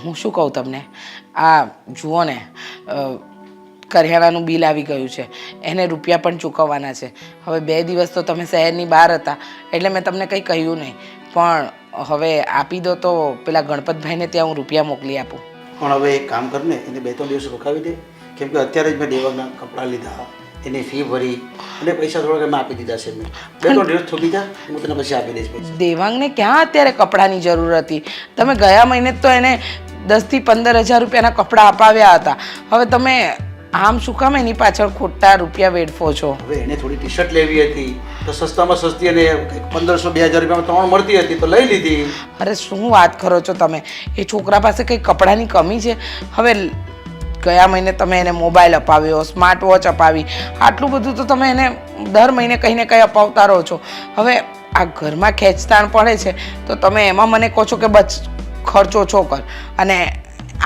હું શું કહું તમને, આ જુઓ ને, કરિયાણાનું બિલ આવી ગયું છે, એને રૂપિયા પણ ચૂકવવાના છે. હવે 2 દિવસ તો તમે શહેરની બહાર હતા એટલે મેં તમને કંઈ કહ્યું નહીં, પણ હવે આપી દો તો પેલા ગણપતભાઈને ત્યાં હું રૂપિયા મોકલી આપું. પણ હવે એક કામ કર ને, એને 2-3 દિવસ રોકાવી દે, કેમ કે અત્યારે જ મેં દેવાના કપડાં લીધા, એની ફી ભરી અને પૈસા થોડા મેં આપી દીધા છે. મેં 2-3 દિવસ થોડી જા, હું તને પછી આપી દઈશ પૈસા. દેવાંગને ક્યાં અત્યારે કપડાની જરૂર હતી? તમે ગયા મહિને તો એને 10,000 થી 15,000 રૂપિયાના કપડાં અપાવ્યા હતા. હવે તમે આમ શું કામ એની પાછળ ખોટા રૂપિયા વેડફો છો? હવે એને થોડી ટી શર્ટ લેવી હતી તો સસ્તામાં સસ્તી અને 1,500-2,000 રૂપિયામાં 3 મળતી હતી તો લઈ લીધી. અરે શું વાત કરો છો તમે? એ છોકરા પાસે કંઈ કપડાની કમી છે? હવે ગયા મહિને તમે એને મોબાઈલ અપાવ્યો, સ્માર્ટ વોચ અપાવી, આટલું બધું તો તમે એને દર મહિને કંઈ ને કંઈ અપાવતા રહો છો. હવે આ ઘરમાં ખેંચતાણ પડે છે તો તમે એમાં મને કહો છો કે બસ ખર્ચો છો કર, અને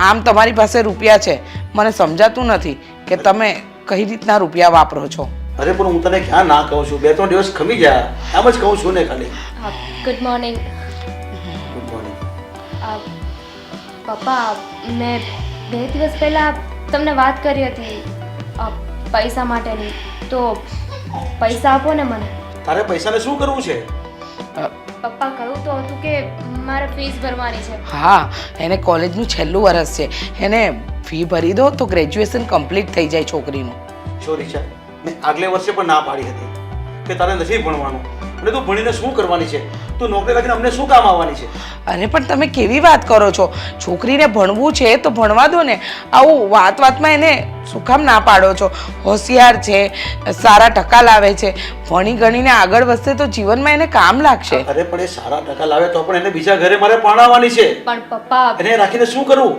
આમ તમારી પાસે રૂપિયા છે. મને સમજાતું નથી કે તમે કઈ રીતના રૂપિયા વાપરો છો. અરે પણ હું તને ક્યાં ના કહું છું, 2-3 દિવસ ખમી જા, આમ જ કહું છું ને ખાલી. Good morning. Good morning. પપ્પા, મેં 2 દિવસ પહેલાં તમને વાત કરી હતી પૈસા માટેની, તો પૈસા આપો ને મને. તારે પૈસાને શું કરવું છે? પપ્પા કહ્યું તો હતું કે મારે ફીસ ભરવાની છે. હા, એને કોલેજનું છેલ્લું વર્ષ છે, એને ફી ભરી દો તો ગ્રેજ્યુએશન કમ્પ્લીટ થઈ જાય છોકરીનું. જો રીચા, મેં આગલે વર્ષે પણ ના પાડી હતી કે તારે નથી ભણવાનું, અને તું ભણીને શું કરવાની છે? તું નોકરી લાગીને અમને શું કામ આવવાની છે? અરે પણ તમે કેવી વાત કરો છો? છોકરીને ભણવું છે તો ભણવા દો ને. આવું વાતમાં એને શું કામ ના પાડો છો? હોશિયાર છે, સારા ટકા લાવે છે, ભણી ગણીને આગળ વધશે તો જીવનમાં એને કામ લાગશે. અરે પણ એ સારા ટકા લાવે તો પણ એને બીજા ઘરે મારે પરણાવવાની છે. પણ પપ્પા, એને રાખીને શું કરવું?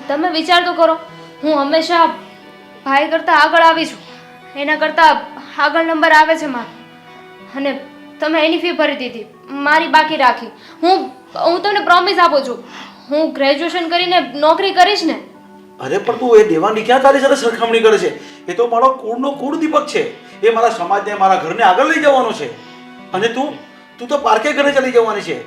તમે વિચાર તો કરો. હું હંમેશા ભાઈ કરતાં આગળ આવી છું, એના કરતાં આગળ નંબર આવે છે મારો, અને તમે એની ફી ભરી દીધી, મારી બાકી રાખી. હું તમને પ્રોમિસ આપું છું, હું ગ્રેજ્યુએશન કરીને નોકરી કરીશ ને. અરે પણ તું એ દેવાની ક્યાં તારી સાથે સરખામણી કરે છે? એ તો મારો કુળ દીપક છે, એ મારા સમાજને, મારા ઘરને આગળ લઈ જવાનો છે, અને તું તો પારકે ઘરે ચાલી જવાની છે.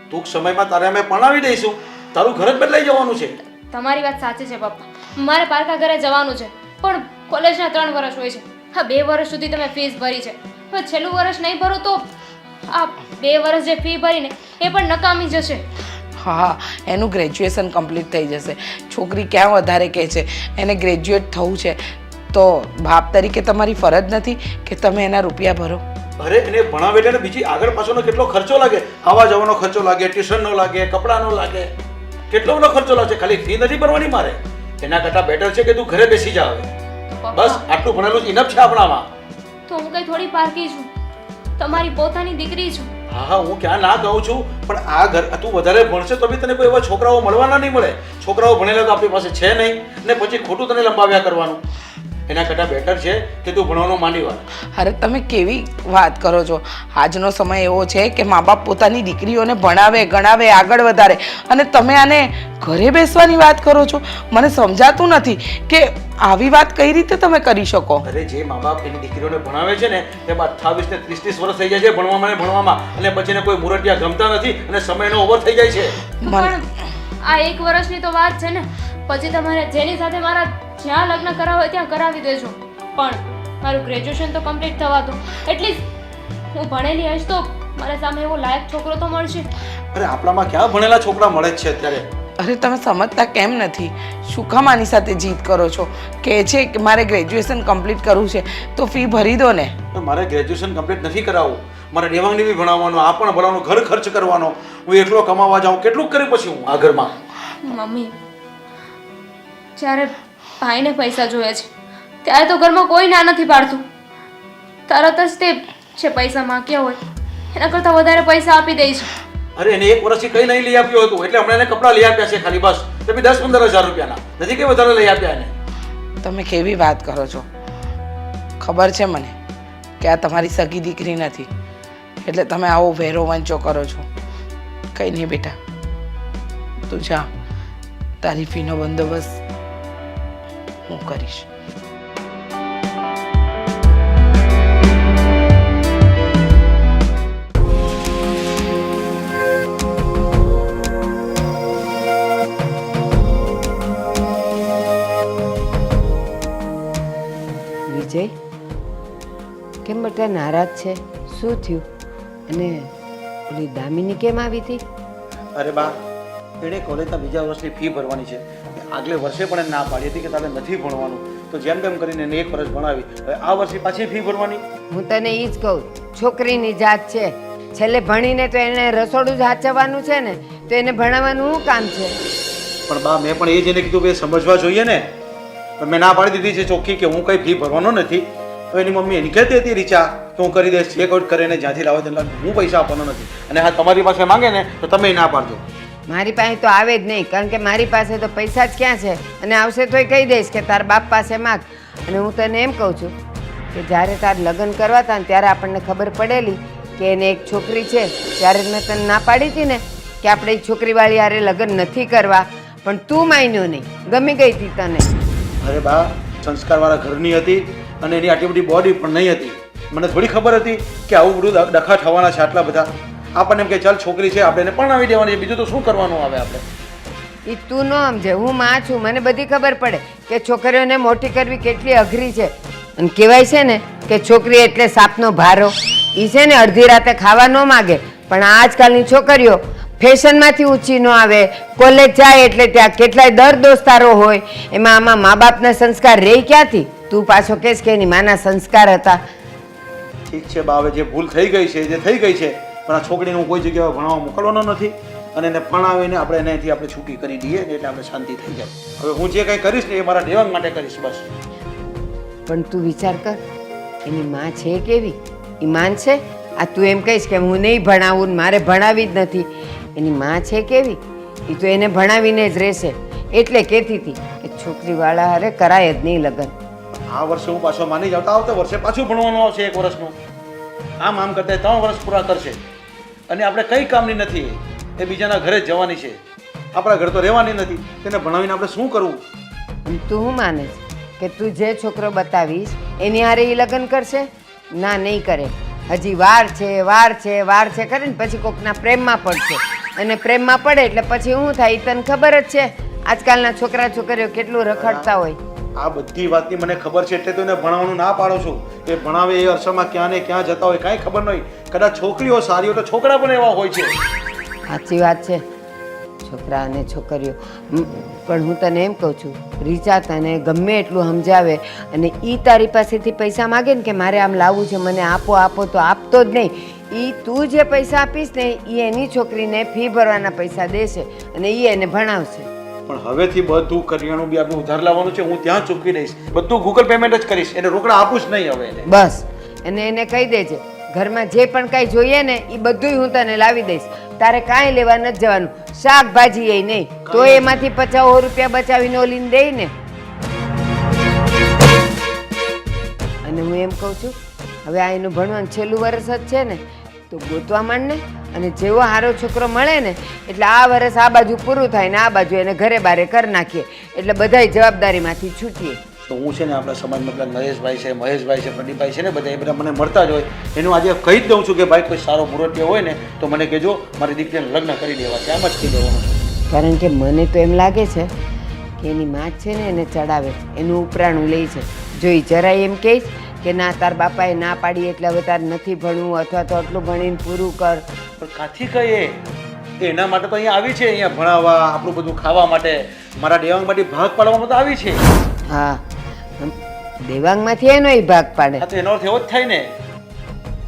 ટૂંક સમયમાં તારે અમે પરણાવી દઈશું, તારું ઘર જ બદલાઈ જવાનું છે. તમારી વાત સાચી છે પપ્પા, મારે પારકા ઘરે જવાનું છે, પણ કોલેજના 3 વર્ષ હોય છે. હા, 2 વર્ષ સુધી તમે ફીસ ભરી છે, હવે છેલ્લું વર્ષ નહીં ભરો તો આ 2 વર્ષ જે ફી ભરીને એ પણ નકામી જશે. હા, એનું ગ્રેજ્યુએશન કમ્પ્લીટ થઈ જશે. છોકરી ક્યાં વધારે કહે છે, એને ગ્રેજ્યુએટ થવું છે તો બાપ તરીકે તમારી ફરજ નથી કે તમે એના રૂપિયા ભરો? અરે એને ભણાવે એટલે બીજી આગળ પાછળનો કેટલો ખર્ચો લાગે, આવવા જવાનો ખર્ચો લાગે, ટ્યુશનનો લાગે, કપડાનો લાગે, કેટલો બધો ખર્ચો લાગે. ખાલી ફી નથી ભરવાની મારે. એના કરતાં બેટર છે કે તું ઘરે બેસી જા. હવે બસ આટલું ભણેલું જ ઇનફ છે આપણામાં. તો હું કઈ થોડી પારકી છું, તમારી પોતાની દીકરી છું. હા, હું ક્યાં ના કહું છું, પણ આ ઘર તું વધારે ભણશે તો બી તને કોઈ એવા છોકરાઓ મળવાના નહીં મળે. છોકરાઓ ભણેલા તો આપણી પાસે છે નહીં, ને પછી ખોટું તને લંબાવ્યા કરવાનું. એના કરતાં બેટર છે કે તું ભણવાનું માંડી વાર. અરે તમે કેવી વાત કરો છો? આજનો સમય એવો છે કે મા બાપ પોતાની દીકરીઓને ભણાવે, ગણાવે, આગળ વધારે, અને તમે આને ઘરે બેસવાની વાત કરો છો? મને સમજાતું નથી કે આવી વાત કઈ રીતે તમે કરી શકો? અરે જે મા બાપ એની દીકરીઓને ભણાવે છે ને, એમાં 28 ને 30 વર્ષ થઈ જાય છે ભણવામાં, અને પછી એને કોઈ મુરતિયા ગમતા નથી અને સમયનો ઓવર થઈ જાય છે. પણ આ 1 વર્ષની તો વાત છે ને, પછી તમારે જેની સાથે મારા જ્યાં લગ્ન કરાવ હોય ત્યાં કરાવી દેજો, પણ મારું ગ્રેજ્યુએશન તો કમ્પ્લીટ થવા દો. એટલીસ્ટ હું ભણેલી હશ તો મારા સામે એવો લાયક છોકરો તો મળશે. અરે આપણામાં ક્યાં ભણેલા છોકરા મળે જ છે અત્યારે? અરે તમે સમજતા કેમ નથી? શું કામ આની સાથે જીદ કરો છો? કે છે કે મારે ગ્રેજ્યુએશન કમ્પ્લીટ કરવું છે તો ફી ભરી દો ને. મારે ગ્રેજ્યુએશન કમ્પ્લીટ નથી કરાવવું, મારે દેવાંગને બી ભણાવવાનો, આ પણ ભણાવવાનો, ઘર ખર્ચ કરવાનો, હું એકલો કમાવા જાઉં, કેટલું કરી પછી હું આ ઘરમાં? મમ્મી, જ્યારે ભાઈને પૈસા જોઈએ છે ત્યારે તો ઘરમાં કોઈ ના નથી પાડતું, તરત જ તે જે પૈસા માંગ્યા હોય એના કરતાં વધારે પૈસા આપી દે છે. અરે એને 1 વર્ષથી કંઈ નહીં લઈ આપ્યું હતું, એટલે હમણાં એને કપડાં લઈ આપ્યા છે ખાલી, બસ. તમે 10-15 હજાર રૂપિયાના નથી કે વધારે લઈ આપ્યા એને? તમે કેવી વાત કરો છો? ખબર છે મને કે આ તમારી સગી દીકરી નથી, એટલે તમે આવો વેરો વંચો કરો છો. કંઈ નહીં બેટા, તું જા, તારી ફીનો બંદોબસ્ત હું કરીશ. માટે નારાજ છે? શું થયું? અને ઓલી દામિની કેમ આવી હતી? અરે બા, એણે કોલેજના બીજા વર્ષની ફી ભરવાની છે. આગલે વર્ષે પણ એને ના પાડી હતી કે તારે નથી ભણવાનું, તો જેમ તેમ કરીને એને 1 વર્ષ ભણાવી. હવે આ વર્ષે પાછી ફી ભરવાની. હું તને એ જ કહું, છોકરીની જાત છે. છેલ્લે ભણીને તો એને રસોડું જ હાચવવાનું છે ને, તો એને ભણાવવાનું શું કામ છે? પણ બા, મેં પણ એ જ એને કીધું કે સમજવા જોઈએ ને. પણ મેં ના પાડી દીધી છે ચોખ્ખી કે હું કંઈ ફી ભરવાનો નથી. હવે એની મમ્મી એની કહેતી હતી રીચા કે હું કરી દઈશ, ચેક આઉટ કરીને જ્યાંથી લાવો ત્યાં હું પૈસા આપવાનો નથી. અને હા, તમારી પાસે માંગે ને તો તમે ના પાડજો. મારી પાસે તો આવે જ નહીં, કારણ કે મારી પાસે તો પૈસા જ ક્યાં છે. અને આવશે તોય કહી દઈશ કે તાર બાપ પાસે માગ. અને હું તને એમ કહું છું કે જ્યારે તાર લગ્ન કરવા હતા ને ત્યારે આપણને ખબર પડેલી કે એને એક છોકરી છે, ત્યારે જ મેં તને ના પાડી હતી ને કે આપણે એ છોકરીવાળી હારે લગ્ન નથી કરવા. પણ તું માન્યો નહીં, ગમી ગઈ હતી તને. અરે બા, સંસ્કારવાળા ઘરની હતી અને એની આટલી બધી બોડી પણ નહીં હતી. મને થોડી ખબર હતી કે આવું બધું ડખા થવાના છે આટલા બધા. આપણને એમ કે ચાલ છોકરી છે આપણે એને પરણાવી દેવાની છે, બીજું તો શું કરવાનું આવે આપણે. એ તું ન સમજે, હું માં છું, મને બધી ખબર પડે કે છોકરીઓને મોટી કરવી કેટલી અઘરી છે. અને કહેવાય છે ને કે છોકરી એટલે સાપનો ભારો. એ છે ને અડધી રાતે ખાવા ન માગે, પણ આજકાલની છોકરીઓ ફેશનમાંથી ઊંચી ન આવે. કોલેજ જાય એટલે ત્યાં કેટલાય દર દોસ્તારો હોય, એમાં આમાં મા બાપના સંસ્કાર રહે ક્યાંથી? તું પાછો કહેશ કે એની માના સંસ્કાર હતા. ઠીક છે બા, હવે જે ભૂલ થઈ ગઈ છે જે થઈ ગઈ છે, પણ આ છોકરીને હું કોઈ જગ્યાએ ભણવા મોકલવાનો નથી. અને એને ભણાવીને આપણે એનાથી આપણે છૂટી કરી દઈએ એટલે આપણે શાંતિ થઈ જાય. હવે હું જે કંઈ કરીશ ને એ મારા દેવાંગ માટે કરીશ બસ. પણ તું વિચાર કર, એની માં છે કેવી? એ માન છે? આ તું એમ કહીશ કે હું નહીં ભણાવું ને મારે ભણાવી જ નથી. એની માં છે કેવી? એ તો એને ભણાવીને જ રહેશે. એટલે કહેતી હતી કે છોકરીવાળા હારે કરાય જ નહીં લગ્ન. આ વર્ષે હું પાછો માની જાઉં તો આવતા વર્ષે પાછું ભણવાનું આવશે 1 વર્ષનું. આમ કરતા 3 વર્ષ પૂરા કરશે. અને આપણે કંઈ કામની નથી, એ બીજાના ઘરે જ જવાની છે. આપણા ઘર તો રહેવાની નથી. તેને ભણાવીને આપણે શું કરવું? અને તું શું માને છે કે તું જે છોકરો બતાવીશ એની હારે એ લગ્ન કરશે? ના, નહીં કરે. હજી વાર છે કરીને પછી કોકના પ્રેમમાં પડશે. અને પ્રેમમાં પડે એટલે પછી શું થાય તને ખબર જ છે. આજકાલના છોકરા છોકરીઓ કેટલું રખડતા હોય. આ બધી વાતની મને ખબર છે, એટલે તો એને ભણાવવાનું ના પાડો છું. એ ભણાવે એ અરસામાં ક્યાં ને ક્યાં જતા હોય કાંઈ ખબર નહીં. કદાચ છોકરીઓ સારી હોય તો છોકરા પણ એવા હોય છે. સાચી વાત છે, છોકરા અને છોકરીઓ. પણ હું તને એમ કહું છું, રીચા તને ગમે એટલું સમજાવે અને એ તારી પાસેથી પૈસા માગે ને કે મારે આમ લાવવું છે, મને આપો તો આપતો જ નહીં. એ તું જે પૈસા આપીશ ને એ એની છોકરીને ફી ભરવાના પૈસા દેશે અને એ એને ભણાવશે. પણ હવેથી બધું કરિયાણું બી આપણે ઉધાર લાવવાનું છે. હું ત્યાં ચૂકવી દઈશ, બધું ગૂગલ પેમેન્ટ જ કરીશ. એને રોકડા આપું જ નહીં હવે એને. બસ એને કહી દેજે ઘરમાં જે પણ કાંઈ જોઈએ ને એ બધુંય હું તને લાવી દઈશ. તારે કાંઈ લેવા નથી જવાનું. શાકભાજી એ નહીં તો એમાંથી 50 રૂપિયા બચાવીને ઓલીને દે ને. અને હું એમ કહું છું, હવે આ એનું ભણવાનું છેલ્લું વર્ષ જ છે ને, તો ગોતવા માંડ ને. અને જેવો સારો છોકરો મળે ને એટલે આ વર્ષ આ બાજુ પૂરું થાય ને આ બાજુ એને ઘરે બારે કરી નાખીએ, એટલે બધાય જવાબદારીમાંથી છૂટીએ. તો હું છે ને આપણા સમાજમાં પેલા નરેશભાઈ છે, મહેશભાઈ છે, પ્રદીપભાઈ છે ને, બધા એ બધા મને મળતા જ હોય. એનું આજે કહી જ દઉં છું કે ભાઈ કોઈ સારો મુહૂર્ત હોય ને તો મને કહેજો, મારી દીકરીને લગ્ન કરી દેવા છે. આમ જ કહી દેવાનું. કારણ કે મને તો એમ લાગે છે કે એની માં છે ને એને ચડાવે છે, એનું ઉપરાણું લે છે. જો એ જરાય એમ કહીશ કે ના તાર બાપાએ ના પાડી એટલે હવે તાર નથી ભણવું અથવા તો આટલું ભણીને પૂરું કર, પણ કાથી કહીએ? એના માટે તો અહીંયા આવી છે, અહીંયા ભણાવવા, આપણું બધું ખાવા માટે, મારા દેવાંગમાંથી ભાગ પાડવામાં તો આવી છે. હા, દેવાંગમાંથી એનો ભાગ પાડે. હા, તો એનો અર્થ એવો જ થાય ને.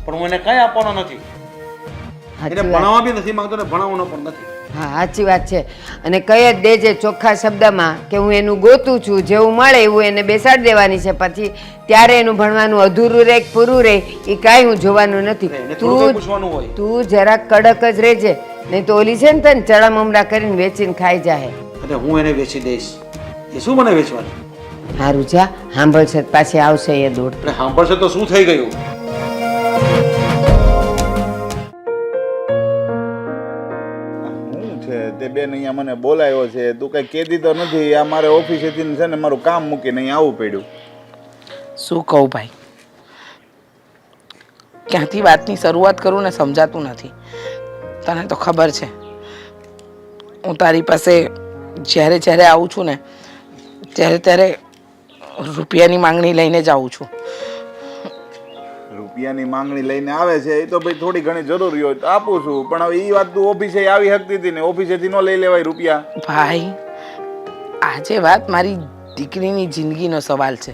પણ હું એને કાંઈ આપવાનો નથી. એને ભણાવવા બી નથી માંગતો ને ભણાવવાનો પણ નથી. હા, સાચી વાત છે. અને કહી જ દેજે ચોખ્ખા શબ્દમાં કે હું એનું ગોતું છું, જેવું મળે એવું એને બેસાડી દેવાની છે. પછી ત્યારે એનું ભણવાનું અધૂરું રહે કે પૂરું રહે એ કાંઈ હું જોવાનું નથી. તું જરાક કડક જ રહેજે, નહીં તો ઓલી છે ને તને ચણા મમરા કરીને વેચીને ખાઈ જાય. અને હું એને વેચી દઈશ. એ શું મને વેચવાનું? સારું જા, સાંભળશે પાછી આવશે એ દોડ. સાંભળશે તો શું થઈ ગયું? તે બેન અહીંયા મને બોલાવ્યો છે, તું કઈ કહેતી તો નથી. આ મારે ઓફિસેથી છે ને મારું કામ મૂકીને અહીંયા આવવું પડ્યું. શું કહું ભાઈ, ક્યાંથી વાતની શરૂઆત કરું ને સમજાતું નથી. તને તો ખબર છે હું તારી પાસે જ્યારે આવું છું ને ત્યારે રૂપિયાની માંગણી લઈને જ આવું છું. રૂપિયાની માંગણી લઈને આવે છે એ તો ભાઈ થોડી ઘણી જરૂરી હોય તો આપું છું, પણ હવે એ વાત તું ઓફિસે આવી શકતી હતી ને, ઓફિસેથી ન લઈ લેવાય રૂપિયા. ભાઈ આજે વાત મારી દીકરીની જિંદગીનો સવાલ છે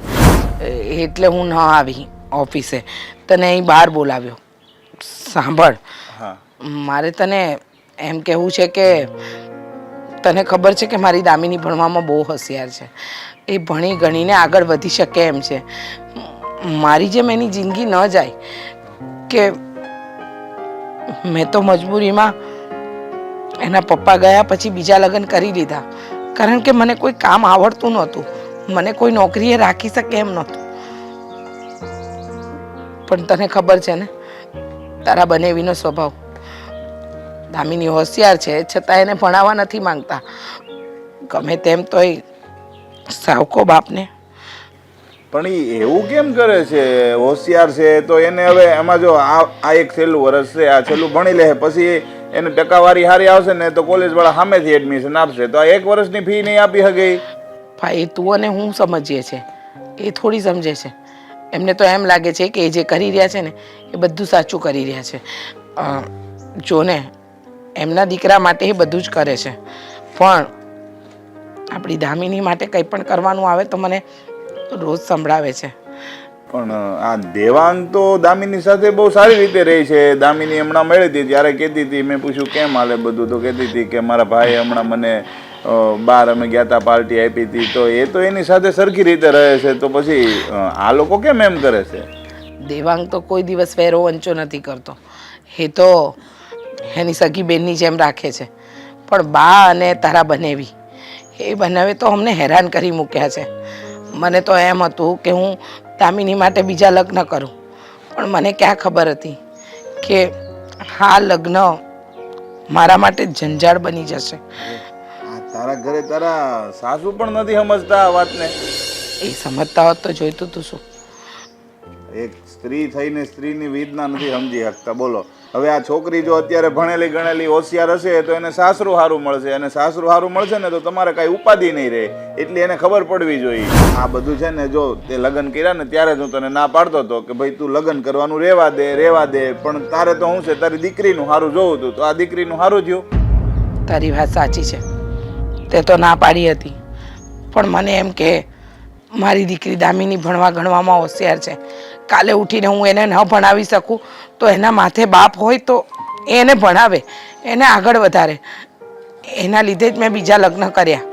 એટલે હું ન આવી ઓફિસે, તને અહીં બહાર બોલાવ્યો. સાંભળ, હા મારે તને એમ કહેવું છે કે તને ખબર છે કે મારી દામિની ભણવામાં બહુ હોશિયાર છે, એ ભણી ગણીને આગળ વધી શકે એમ છે. મારી જેમ એની જિંદગી ન જાય કે મેં તો મજબૂરીમાં એના પપ્પા ગયા પછી બીજા લગ્ન કરી લીધા, કારણ કે મને કોઈ કામ આવડતું નહોતું, મને કોઈ નોકરીએ રાખી શકે એમ નહોતું. પણ તને ખબર છે ને તારા બનેવીનો સ્વભાવ, દામિની હોશિયાર છે છતાં એને ભણાવવા નથી માંગતા. ગમે તેમ તોય સાવકો બાપને. પણ એ એવું કેમ કરે છે? હોશિયાર છે તો એને હવે એમાં જો આ એક છેલ્લું વર્ષ છે, આ છેલ્લું ભણી લે પછી એને ટકાવારી સારી આવશે ને તો કોલેજ વાળા સામેથી એડમિશન આપશે, તો આ એક વર્ષની ફી નહીં આપી શકે. ભાઈ તું અને હું સમજીએ છે, એ થોડી સમજે છે. એમને તો એમ લાગે છે કે એ જે કરી રહ્યા છે ને એ બધું સાચું કરી રહ્યા છે. જો ને એમના દીકરા માટે એ બધું જ કરે છે, પણ આપણી દામિની માટે કંઈ પણ કરવાનું આવે તો મને રોજ સંભળાવે છે. પણ આ દેવાંગ તો દામિની સાથે બહુ સારી રીતે રહી છે. દામિની હમણાં મળી હતી ત્યારે કહેતી હતી, મેં પૂછ્યું કેમ હાલે બધું, તો કહેતી હતી કે મારા ભાઈ હમણાં મને બહાર અમે ગયા હતા પાર્ટી આપી હતી, તો એ તો એની સાથે સરખી રીતે રહે છે, તો પછી આ લોકો કેમ એમ કરે છે? દેવાંગ તો કોઈ દિવસ વેરો વંચો નથી કરતો, એ તો એની સગી બેનની જેમ રાખે છે. પણ બા અને તારા બનેવી એ બનાવે તો અમને હેરાન કરી મૂક્યા છે. મને તો એમ હતું કે હું દામિની માટે બીજા લગ્ન કરું, પણ મને ક્યાં ખબર હતી કે આ લગ્ન મારા માટે ઝંઝાળ બની જશે. તારા ઘરે તારા સાસુ પણ નથી સમજતા આ વાતને? એ સમજતા હોત તો જોઈતું તું શું? એક સ્ત્રી થઈને સ્ત્રીની વેદના નથી સમજી શકતા. બોલો હવે આ છોકરી જો અત્યારે ભણેલી ગણેલી હોશિયાર હશે તો એને સાસરું સારું મળશે, અને સાસરું સારું મળશે ને તો તમારે કાંઈ ઉપાધિ નહીં રહે, એટલે એને ખબર પડવી જોઈએ. આ બધું છે ને, જો તે લગ્ન કર્યા ને ત્યારે જ હું તને ના પાડતો હતો કે ભાઈ તું લગ્ન કરવાનું રહેવા દે, પણ તારે તો શું છે, તારી દીકરીનું સારું જોવું હતું તો આ દીકરીનું સારું થયું. તારી વાત સાચી છે, તે તો ના પાડી હતી, પણ મને એમ કે મારી દીકરી દામિની ભણવા ગણવામાં હોશિયાર છે, કાલે ઉઠીને હું એને ન ભણાવી શકું તો એના માથે બાપ હોય તો એને ભણાવે, એને આગળ વધારે. એના લીધે જ મેં બીજા લગ્ન કર્યા,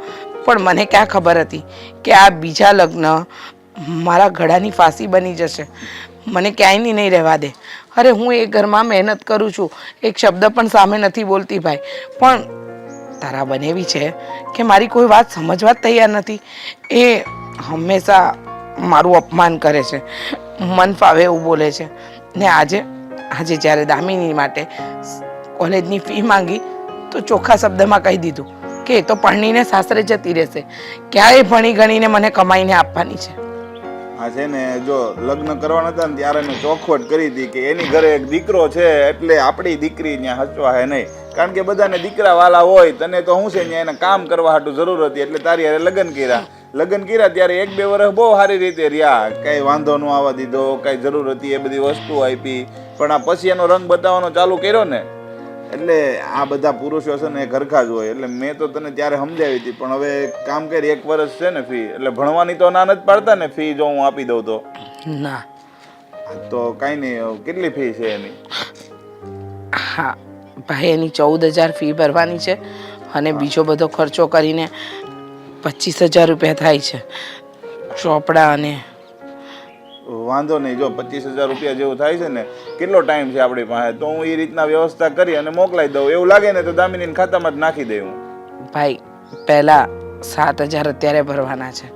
પણ મને ક્યાં ખબર હતી કે આ બીજા લગ્ન મારા ગળાની ફાંસી બની જશે, મને ક્યાંય નહીં રહેવા દે. અરે હું એ ઘરમાં મહેનત કરું છું, એક શબ્દ પણ સામે નથી બોલતી ભાઈ, પણ તારા બનેવી છે કે મારી કોઈ વાત સમજવા જ તૈયાર નથી. એ હંમેશા મારું અપમાન કરે છે, મન ફાવે એવું બોલે છે. ને આજે જ્યારે દામિની માટે કોલેજની ફી માંગી તો ચોખ્ખા શબ્દમાં કહી દીધું કે એ તો ભણીને સાસરે જતી રહેશે, ક્યારે ભણી ગણીને મને કમાઈને આપવાની છે. આ છે ને, જો લગ્ન કરવાના હતા ને ત્યારે મેં ચોખવટ કરી હતી કે એની ઘરે એક દીકરો છે એટલે આપણી દીકરી ત્યાં હચવા હે નહીં, કારણ કે બધાને દીકરા વાલા હોય, તને તો શું છે ત્યાં એને કામ કરવા હાટું જરૂર હતી એટલે તારી હારે લગ્ન કર્યા ત્યારે 1-2 વર્ષ બહુ સારી રીતે રહ્યા, કાંઈ વાંધો ન આવવા દીધો, કાંઈ જરૂર હતી એ બધી વસ્તુ આપી, પણ આ પછી એનો રંગ બતાવવાનો ચાલુ કર્યો ને એટલે આ બધા પુરુષો છે ને એ ઘરખા જ હોય. એટલે મેં તો તને ત્યારે સમજાવી હતી, પણ હવે કામ કરી 1 વર્ષ છે ને ફી, એટલે ભણવાની તો ના નથી પાડતા ને, ફી જો હું આપી દઉં તો? ના તો કાંઈ નહીં, કેટલી ફી છે એની? હા ભાઈ, એની 14,000 ફી ભરવાની છે અને બીજો બધો ખર્ચો કરીને 25,000 રૂપિયા થાય છે, ચોપડા અને. વાંધો નહીં, જો 25,000 રૂપિયા જેવું થાય છે ને, કેટલો ટાઈમ છે આપણી પાસે, તો હું એ રીતના વ્યવસ્થા કરી અને મોકલાઈ દઉં. એવું લાગે ને તો દામિનીના ખાતામાં જ નાખી દઉં. ભાઈ પહેલા 7,000 અત્યારે ભરવાના છે.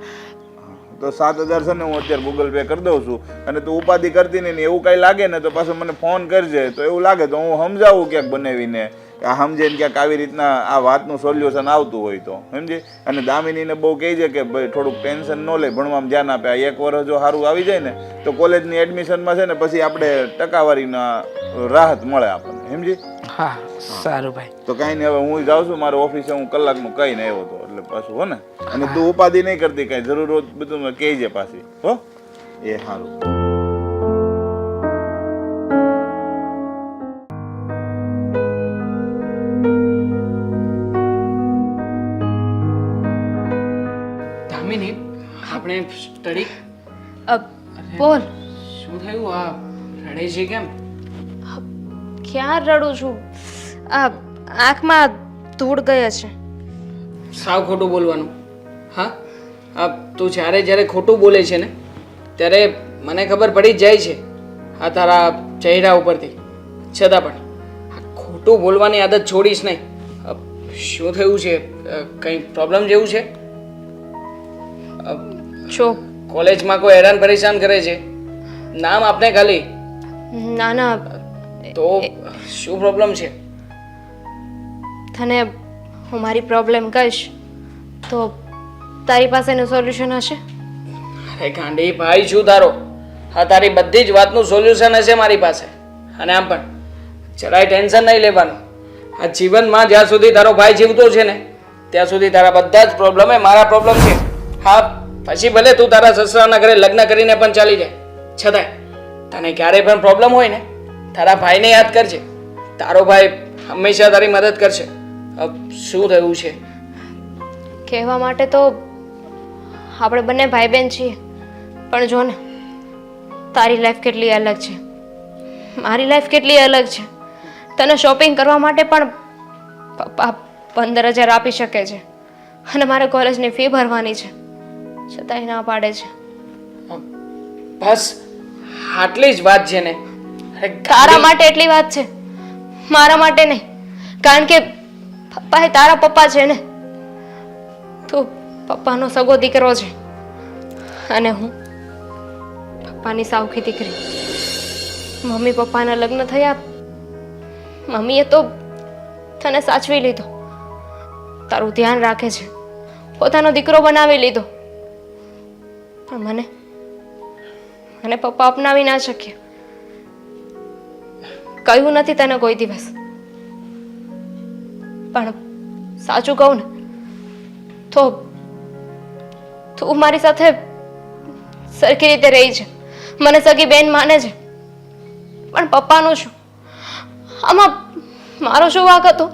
તો 7,000 છે ને હું અત્યારે ગૂગલ પે કરી દઉં છું, અને તું ઉપાધિ કરતી નહીં. એવું કાંઈ લાગે ને તો પાછું મને ફોન કરજે, તો એવું લાગે તો હું સમજાવું ક્યાંક બનાવીને, આ સમજે ને ક્યાંક આવી રીતના આ વાતનું સોલ્યુશન આવતું હોય તો સમજી. અને દામિનીને બહુ કહે છે કે ભાઈ થોડુંક ટેન્શન ન લે, ભણવામાં ધ્યાન આપે. આ 1 વર્ષ જો સારું આવી જાય ને તો કોલેજની એડમિશનમાં છે ને પછી આપણે ટકાવારીના રાહત મળે આપણને, સમજી. હા સારું ભાઈ, તો કાંઈ નહીં, હવે હું જાઉં છું મારા ઓફિસે, હું કલાકનું કહીને આવ્યો હતો એટલે પાછું હો ને. અને તું ઉપાધિ નહીં કરતી, કાંઈ જરૂર હોય બધું કહેજે પાછી હો. એ સારું. આપણે સ્ટડી બોલ. શું થયું આ રડે છે કેમ? ક્યાં રડું છું? આ આંખમાં ધૂળ ગઈ છે. સાવ ખોટું બોલવાનું. હા, તું જ્યારે ખોટું બોલે છે ને ત્યારે મને ખબર પડી જ જાય છે આ તારા ચહેરા ઉપરથી. છતાં પણ આ ખોટું બોલવાની આદત છોડીશ નહીં. શું થયું છે? કંઈ પ્રોબ્લેમ જેવું છે? જો કોલેજમાં કોઈ હેરાન પરેશાન કરે છે? નામ આપને ખાલી. ના ના, તો શું પ્રોબ્લેમ છે? તને હું મારી પ્રોબ્લેમ કહીશ તો તારી પાસે એનું સોલ્યુશન હશે? અરે ગાંડી ભાઈ છું તારો. હા, તારી બધી જ વાતનું સોલ્યુશન હશે મારી પાસે. અને આમ પણ જરાય ટેન્શન નહીં લેવાનું. આ જીવનમાં જ્યાં સુધી તારો ભાઈ જીવતો છે ને ત્યાં સુધી તારા બધા જ પ્રોબ્લેમ એ મારા પ્રોબ્લેમ છે. હા, પછી ભલે તું તારા સસરાના ઘરે લગ્ન કરીને પણ ચાલી જાય, છતાંય તને ક્યારેય પણ પ્રોબ્લેમ હોય ને તારા ભાઈને યાદ કરજે. તારો ભાઈ હંમેશા તારી મદદ કરશે. શું થયું છે? કહેવા માટે તો આપણે બંને ભાઈ બહેન છીએ, પણ જો ને તારી લાઈફ કેટલી અલગ છે, મારી લાઈફ કેટલી અલગ છે. તને શોપિંગ કરવા માટે પણ પપ્પા 15,000 આપી શકે છે અને મારે કોલેજની ફી ભરવાની છે, છતાંય ના પાડે છે. બસ આટલી જ વાત છે ને? અરે તારા માટે એટલી વાત છે, મારા માટે નહીં. કારણ કે પપ્પા એ તારા પપ્પા છે ને, તું પપ્પાનો સગો દીકરો છે અને હું પપ્પાની સાવકી દીકરી. મમ્મી પપ્પાના લગ્ન થયા, મમ્મીએ તો તને સાચવી લીધો, તારું ધ્યાન રાખે છે, પોતાનો દીકરો બનાવી લીધો. પણ મને પપ્પા અપનાવી ના શક્યા. કહ્યું નથી તને કોઈ દિવસ, પણ સાચું કહું ને તો તું મારી સાથે સરખી રીતે રહી છે, મને સગી બેન માને છે, પણ પપ્પાનું શું? આમાં મારો શું વાંક હતો?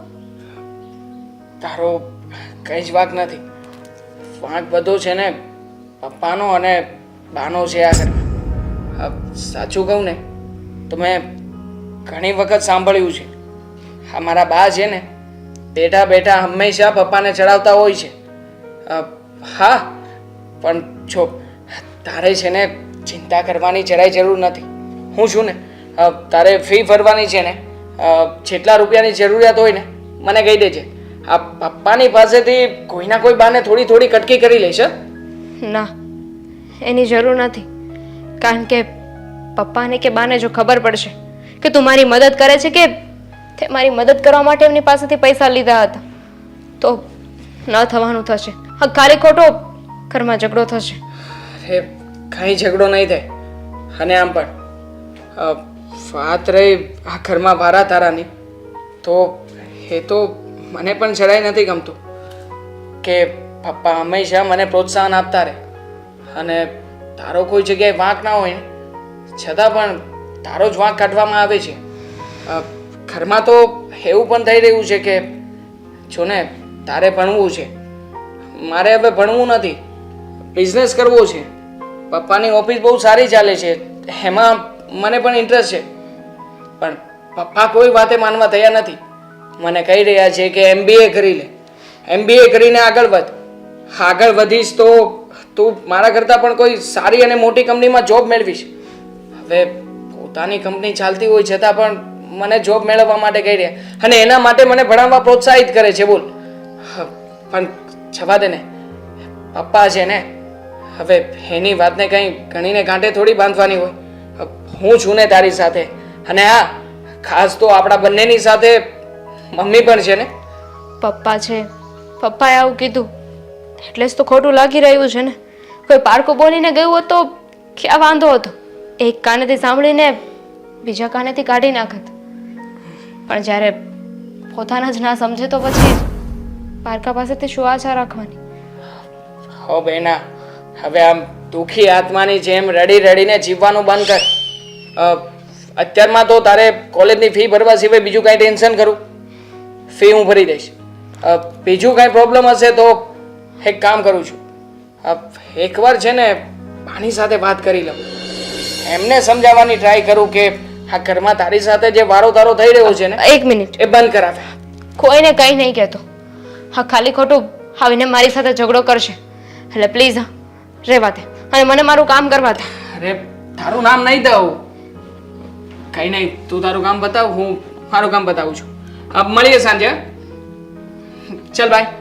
તારો કઈ જ વાંક નથી. વાંક બધો છે ને પપ્પાનો અને બાનો છે આ ઘરમાં. સાચું કહું ને તો મેં ઘણી વખત સાંભળ્યું છે આ મારા બા છે ને બેઠા બેઠા હંમેશા પપ્પાને ચડાવતા હોય છે. હા, પણ જો તારે છે ને ચિંતા કરવાની જરાય જરૂર નથી. હું છું ને, તારે ફી ભરવાની છે ને, જેટલા રૂપિયાની જરૂરિયાત હોય ને મને કહી દેજે. આ પપ્પાની પાસેથી કોઈના કોઈ બાને થોડી થોડી કટકી કરી લઈશ. ના, એની જરૂર નથી. કારણ કે પપ્પાને કે બાને જો ખબર પડશે કે તું મારી મદદ કરે છે કે તે મારી મદદ કરવા માટે એમની પાસેથી પૈસા લીધા હતા તો ન થવાનું થશે. હા, ખાલી ખોટો ઘરમાં ઝઘડો થશે. અરે કાંઈ ઝઘડો નહીં થાય. અને આમ પણ વાત રહી આ ઘરમાં ભારા તારાની, તો એ તો મને પણ જરાય નથી ગમતું કે પપ્પા હંમેશા મને પ્રોત્સાહન આપતા રહે અને તારો કોઈ જગ્યાએ વાંક ના હોય ને છતાં પણ તારો જ વાંક કાઢવામાં આવે છે. ઘરમાં તો એવું પણ થઈ રહ્યું છે કે જો ને તારે ભણવું છે, મારે હવે ભણવું નથી, બિઝનેસ કરવો છે. પપ્પાની ઓફિસ બહુ સારી ચાલે છે, એમાં મને પણ ઇન્ટરેસ્ટ છે, પણ પપ્પા કોઈ વાતે માનવા તૈયાર નથી. મને કહી રહ્યા છે કે MBA કરી લે, MBA કરીને આગળ વધ. આગળ વધીશ તો તું મારા કરતાં પણ કોઈ સારી અને મોટી કંપનીમાં જોબ મેળવીશ. હવે પોતાની કંપની ચાલતી હોય છતાં પણ મને જોબ મેળવવા માટે કહી રહ્યા અને એના માટે મને ભણાવવા પ્રોત્સાહિત કરે છે. બોલ, પણ જવા દે ને, પપ્પા છે ને, હવે એની વાતને કંઈ ગણીને કાંઠે થોડી બાંધવાની હોય. હું છું ને તારી સાથે, અને હા, ખાસ તો આપણા બંનેની સાથે મમ્મી પણ છે ને. પપ્પા છે, પપ્પાએ આવું કીધું એટલે જ તો ખોટું લાગી રહ્યું છે ને. કોઈ પારકું બોલીને ગયું હોત તો ક્યાં વાંધો હતો, એક કાનેથી સાંભળીને બીજા કાનેથી કાઢી નાખત. પણ જ્યારે પોતાના જ ના સમજે તો પછી પારકા પાસેથી શું આશા રાખવાની? હો બેના, હવે આમ દુઃખી આત્માની જેમ રડી રડીને જીવવાનું બંધ કર. અત્યારમાં તો તારે કોલેજની ફી ભરવા સિવાય બીજું કાંઈ ટેન્શન કરું? ફી હું ભરી દઈશ. બીજું કાંઈ પ્રોબ્લેમ હશે તો એક કામ કરું છું, એકવાર છે ને પાણી સાથે વાત કરી લઉં, એમને સમજાવવાની ટ્રાય કરું કે આ ઘરમાં તારી સાથે જે વારો તારો થઈ રહ્યો છે ને એક મિનિટ, એ બંધ કરાવે. કોઈને કંઈ નહીં કહેતો. હા, ખાલી ખોટું આવીને મારી સાથે ઝઘડો કરશે. એટલે પ્લીઝ હા, રહેવા દે અને મને મારું કામ કરવા દે. અરે તારું નામ નહીં દઉં, કઈ નહીં, તું તારું કામ બતાવ, હું મારું કામ બતાવું છું. મળીએ સાંજે. ચલ બાય.